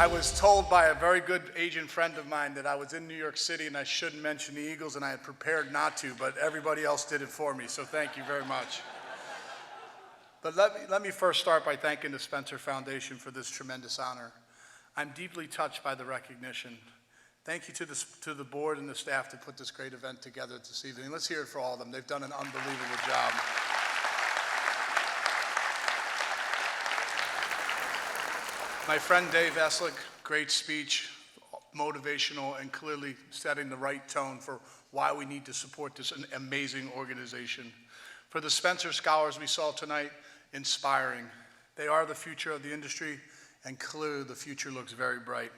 I was told by a very good agent friend of mine that I was in New York City and I shouldn't mention the Eagles, and I had prepared not to, but everybody else did it for me, so thank you very much. But let me first start by thanking the Spencer Foundation for this tremendous honor. I'm deeply touched by the recognition. Thank you to the board and the staff to put this great event together this evening. Let's hear it for all of them. They've done an unbelievable job. My friend Dave Eslick, great speech, motivational, and clearly setting the right tone for why we need to support this amazing organization. For the Spencer Scholars we saw tonight, inspiring. They are the future of the industry, and clearly the future looks very bright.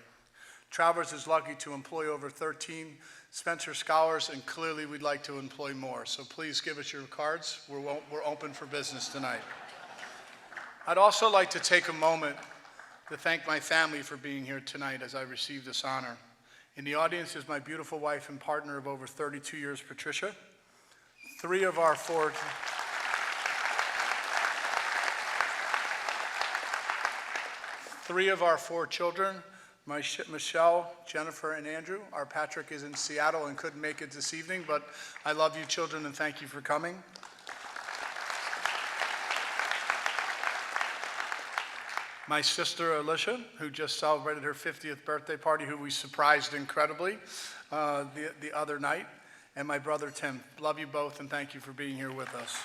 Travelers is lucky to employ over 13 Spencer Scholars, and clearly we'd like to employ more. So please give us your cards. We're open for business tonight. I'd also like to take a moment to thank my family for being here tonight as I receive this honor. In the audience is my beautiful wife and partner of over 32 years, Patricia. Three of our four children, Michelle, Jennifer, and Andrew. Our Patrick is in Seattle and couldn't make it this evening, but I love you children and thank you for coming. My sister Alicia, who just celebrated her 50th birthday party, who we surprised incredibly the other night, and my brother Tim. Love you both and thank you for being here with us.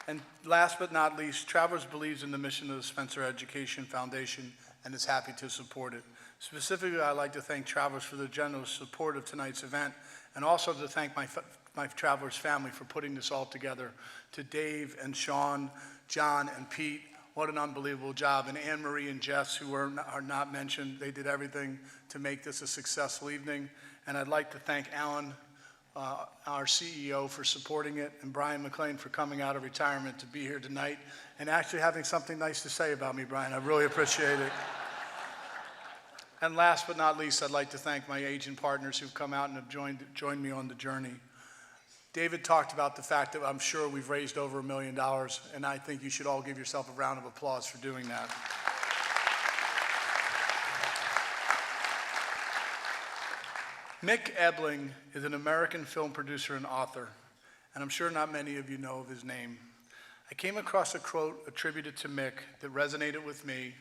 And last but not least, Travelers believes in the mission of the Spencer Education Foundation and is happy to support it. Specifically, I'd like to thank Travelers for the generous support of tonight's event, and also to thank my Travelers family for putting this all together. To Dave and Sean, John and Pete, what an unbelievable job. And Anne-Marie and Jess, who are not mentioned, they did everything to make this a successful evening. And I'd like to thank Alan, our CEO, for supporting it, and Brian McLean for coming out of retirement to be here tonight and actually having something nice to say about me, Brian. I really appreciate it. And last but not least, I'd like to thank my agent partners who've come out and have joined me on the journey. David talked about the fact that I'm sure we've raised over $1 million, and I think you should all give yourself a round of applause for doing that. Mick Ebling is an American film producer and author, and I'm sure not many of you know of his name. I came across a quote attributed to Mick that resonated with me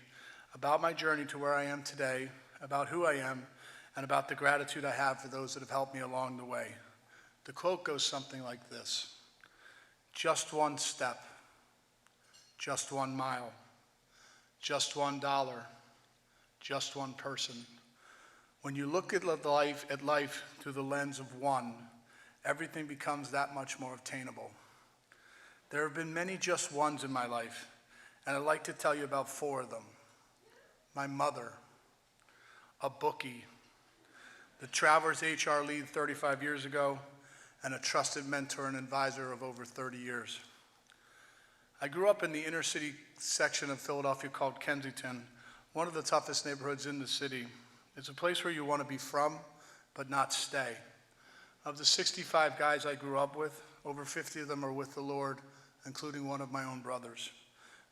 about my journey to where I am today, about who I am, and about the gratitude I have for those that have helped me along the way. The quote goes something like this: just one step, just 1 mile, just $1, just one person. When you look at life through the lens of one, everything becomes that much more attainable. There have been many just ones in my life, and I'd like to tell you about 4 of them. My mother, a bookie, the Travelers HR lead 35 years ago, and a trusted mentor and advisor of over 30 years. I grew up in the inner city section of Philadelphia called Kensington, one of the toughest neighborhoods in the city. It's a place where you want to be from, but not stay. Of the 65 guys I grew up with, over 50 of them are with the Lord, including one of my own brothers.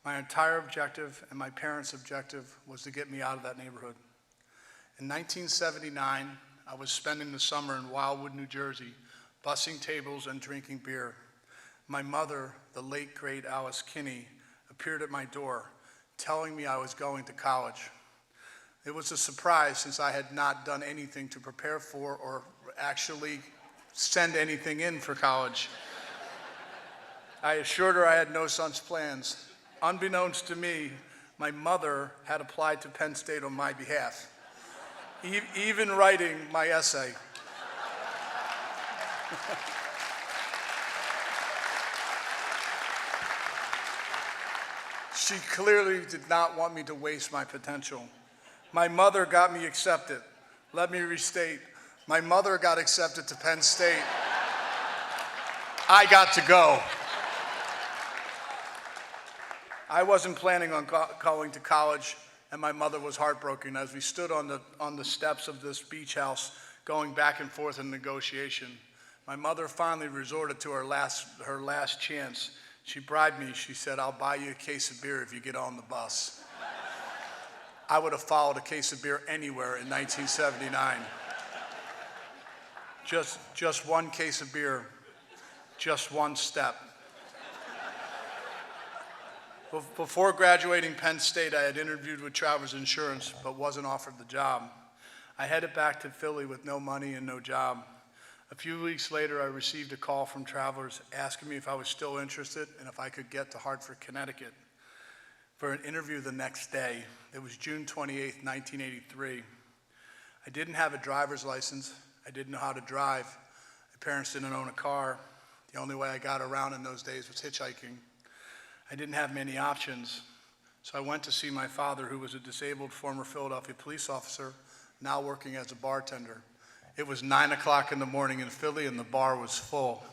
My entire objective and my parents' objective was to get me out of that neighborhood. In 1979, I was spending the summer in Wildwood, New Jersey, bussing tables and drinking beer. My mother, the late great Alice Kinney, appeared at my door, telling me I was going to college. It was a surprise since I had not done anything to prepare for or actually send anything in for college. I assured her I had no such plans. Unbeknownst to me, my mother had applied to Penn State on my behalf, even writing my essay. She clearly did not want me to waste my potential. My mother got me accepted. Let me restate, my mother got accepted to Penn State. I got to go. I wasn't planning on going to college, and my mother was heartbroken as we stood on the steps of this beach house going back and forth in negotiation. My mother finally resorted to her last chance. She bribed me. She said, "I'll buy you a case of beer if you get on the bus." I would have followed a case of beer anywhere in 1979. Just one case of beer, just one step. Before graduating Penn State, I had interviewed with Travelers Insurance, but wasn't offered the job. I headed back to Philly with no money and no job. A few weeks later, I received a call from Travelers asking me if I was still interested and if I could get to Hartford, Connecticut for an interview the next day. It was June 28th, 1983. I didn't have a driver's license. I didn't know how to drive. My parents didn't own a car. The only way I got around in those days was hitchhiking. I didn't have many options, so I went to see my father, who was a disabled former Philadelphia police officer, now working as a bartender. It was 9 o'clock in the morning in Philly, and the bar was full.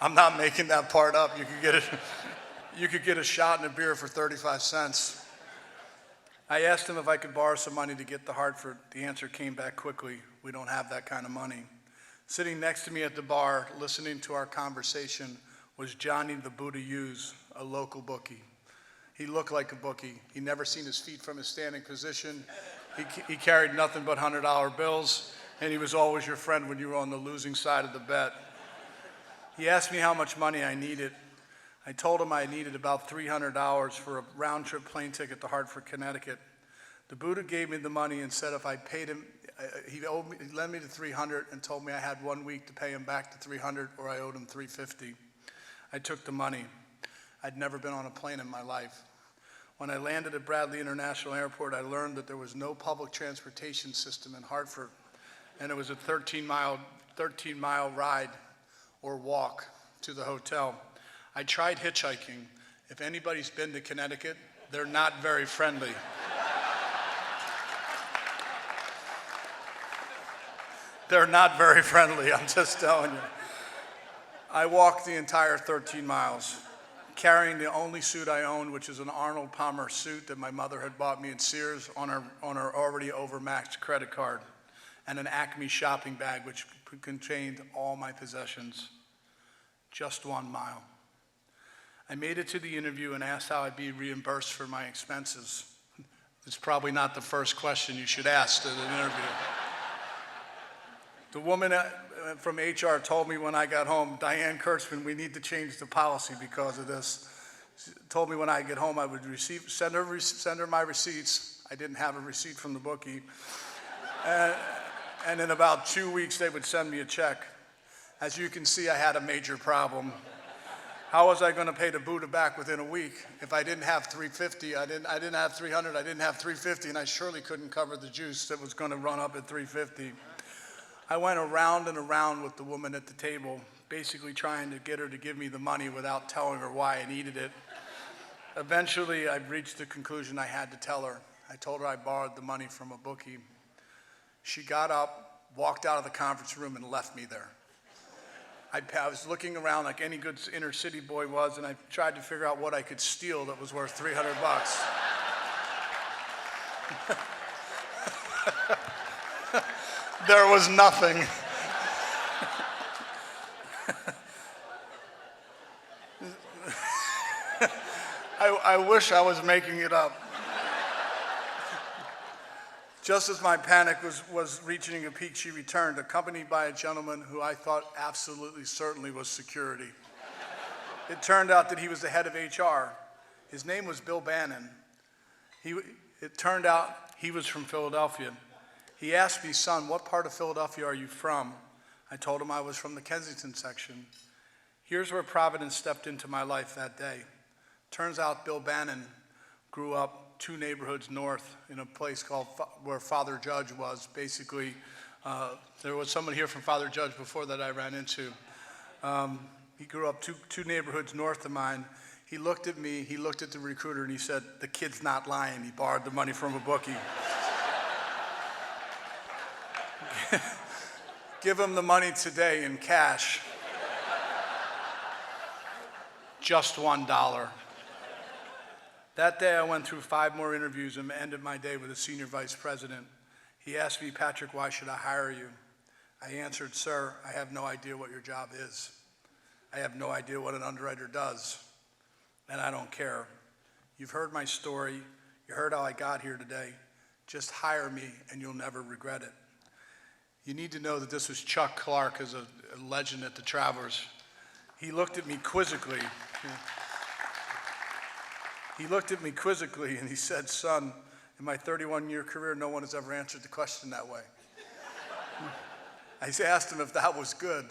I'm not making that part up. You could get a shot and a beer for 35 cents. I asked him if I could borrow some money to get to Hartford. The answer came back quickly: "We don't have that kind of money." Sitting next to me at the bar, listening to our conversation, was Johnny the Buddha Hughes, a local bookie. He looked like a bookie. He never seen his feet from his standing position. He carried nothing but $100 bills, and he was always your friend when you were on the losing side of the bet. He asked me how much money I needed. I told him I needed about $300 for a round-trip plane ticket to Hartford, Connecticut. The Buddha gave me the money and said if I paid him, he lent me the $300 and told me I had 1 week to pay him back the $300 or I owed him $350. I took the money. I'd never been on a plane in my life. When I landed at Bradley International Airport, I learned that there was no public transportation system in Hartford, and it was a 13-mile ride or walk to the hotel. I tried hitchhiking. If anybody's been to Connecticut, they're not very friendly. They're not very friendly, I'm just telling you. I walked the entire 13 miles, carrying the only suit I owned, which is an Arnold Palmer suit that my mother had bought me at Sears on her already overmaxed credit card, and an Acme shopping bag which contained all my possessions. Just 1 mile. I made it to the interview and asked how I'd be reimbursed for my expenses. It's probably not the first question you should ask at an interview. The woman from HR told me when I got home, "Diane Kurtzman, we need to change the policy because of this." She told me when I get home I would send her my receipts. I didn't have a receipt from the bookie. And in about 2 weeks they would send me a check. As you can see, I had a major problem. How was I going to pay the Buddha back within a week? If I didn't have $350, I didn't have $300, I didn't have $350, and I surely couldn't cover the juice that was going to run up at $350. I went around and around with the woman at the table, basically trying to get her to give me the money without telling her why I needed it. Eventually, I reached the conclusion I had to tell her. I told her I borrowed the money from a bookie. She got up, walked out of the conference room, and left me there. I was looking around like any good inner city boy was, and I tried to figure out what I could steal that was worth $300. There was nothing. I wish I was making it up. Just as my panic was reaching a peak, she returned, accompanied by a gentleman who I thought absolutely certainly was security. It turned out that he was the head of HR. His name was Bill Bannon. It turned out he was from Philadelphia. He asked me, "Son, what part of Philadelphia are you from?" I told him I was from the Kensington section. Here's where Providence stepped into my life that day. Turns out Bill Bannon grew up 2 neighborhoods north in a place called where Father Judge was. Basically, there was someone here from Father Judge before that I ran into. He grew up two neighborhoods north of mine. He looked at me, he looked at the recruiter, and he said, "The kid's not lying. He borrowed the money from a bookie." Give him the money today in cash. Just $1. That day I went through 5 more interviews and ended my day with a senior vice president. He asked me, "Patrick, why should I hire you?" I answered, "Sir, I have no idea what your job is." I have no idea what an underwriter does, and I don't care. You've heard my story. You heard how I got here today. Just hire me, and you'll never regret it. You need to know that this was Chuck Clark, as a legend at the Travelers. He looked at me quizzically. He looked at me quizzically, and he said, "Son, in my 31-year career, no one has ever answered the question that way." I asked him if that was good.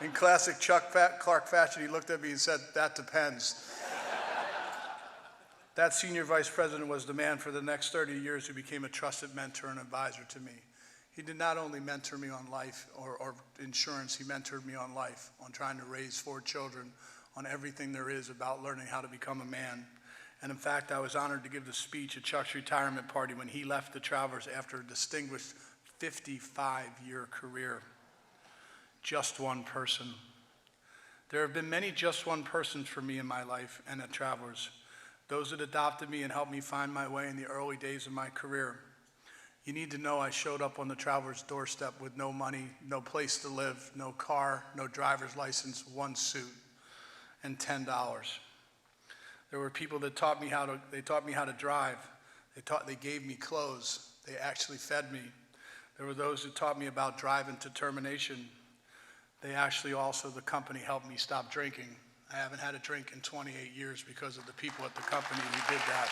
In classic Chuck Clark fashion, he looked at me and said, "That depends." That senior vice president was the man for the next 30 years who became a trusted mentor and advisor to me. He did not only mentor me on life or insurance, he mentored me on life, on trying to raise 4 children, on everything there is about learning how to become a man. And in fact, I was honored to give the speech at Chuck's retirement party when he left the Travelers after a distinguished 55-year career. Just one person. There have been many just one persons for me in my life and at Travelers. Those that adopted me and helped me find my way in the early days of my career. You need to know I showed up on the Travelers' doorstep with no money, no place to live, no car, no driver's license, 1 suit, and $10. There were people that taught me how to drive. They gave me clothes. They actually fed me. There were those who taught me about drive and determination. They actually also, the company helped me stop drinking. I haven't had a drink in 28 years because of the people at the company who did that.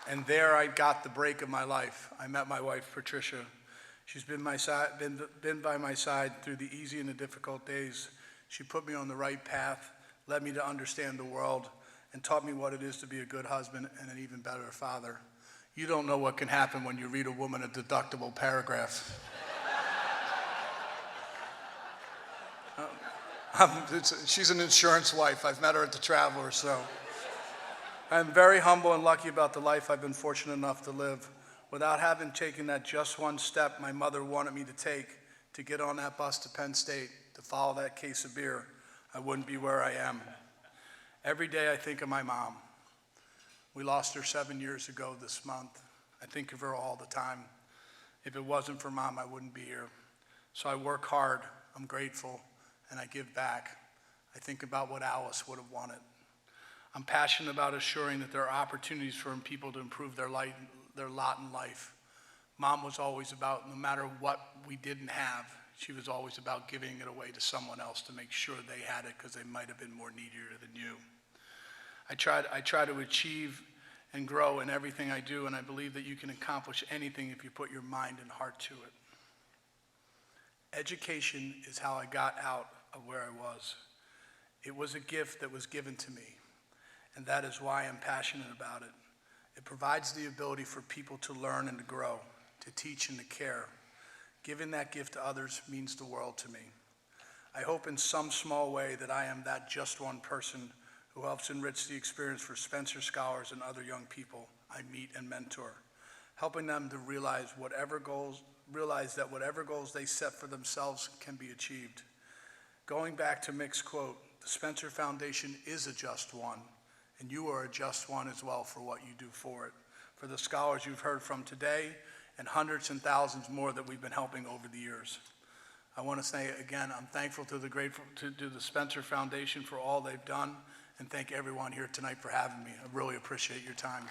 And there I got the break of my life. I met my wife, Patricia. She's been by my side through the easy and the difficult days. She put me on the right path, led me to understand the world, and taught me what it is to be a good husband and an even better father. You don't know what can happen when you read a woman a deductible paragraph. She's an insurance wife. I've met her at the Travelers, so. I'm very humble and lucky about the life I've been fortunate enough to live. Without having taken that just one step my mother wanted me to take, to get on that bus to Penn State, to follow that case of beer, I wouldn't be where I am. Every day I think of my mom. We lost her 7 years ago this month. I think of her all the time. If it wasn't for Mom, I wouldn't be here. So I work hard, I'm grateful, and I give back. I think about what Alice would have wanted. I'm passionate about assuring that there are opportunities for people to improve their lot in life. Mom was always about, no matter what we didn't have, she was always about giving it away to someone else to make sure they had it because they might have been more needier than you. I try to achieve and grow in everything I do, and I believe that you can accomplish anything if you put your mind and heart to it. Education is how I got out of where I was. It was a gift that was given to me, and that is why I'm passionate about it. It provides the ability for people to learn and to grow, to teach and to care. Giving that gift to others means the world to me. I hope in some small way that I am that just one person who helps enrich the experience for Spencer scholars and other young people I meet and mentor, helping them to realize that whatever goals they set for themselves can be achieved. Going back to Mick's quote, the Spencer Foundation is a just one, and you are a just one as well for what you do for it. For the scholars you've heard from today, and hundreds and thousands more that we've been helping over the years. I want to say again, I'm thankful to the Spencer Foundation for all they've done, and thank everyone here tonight for having me. I really appreciate your time.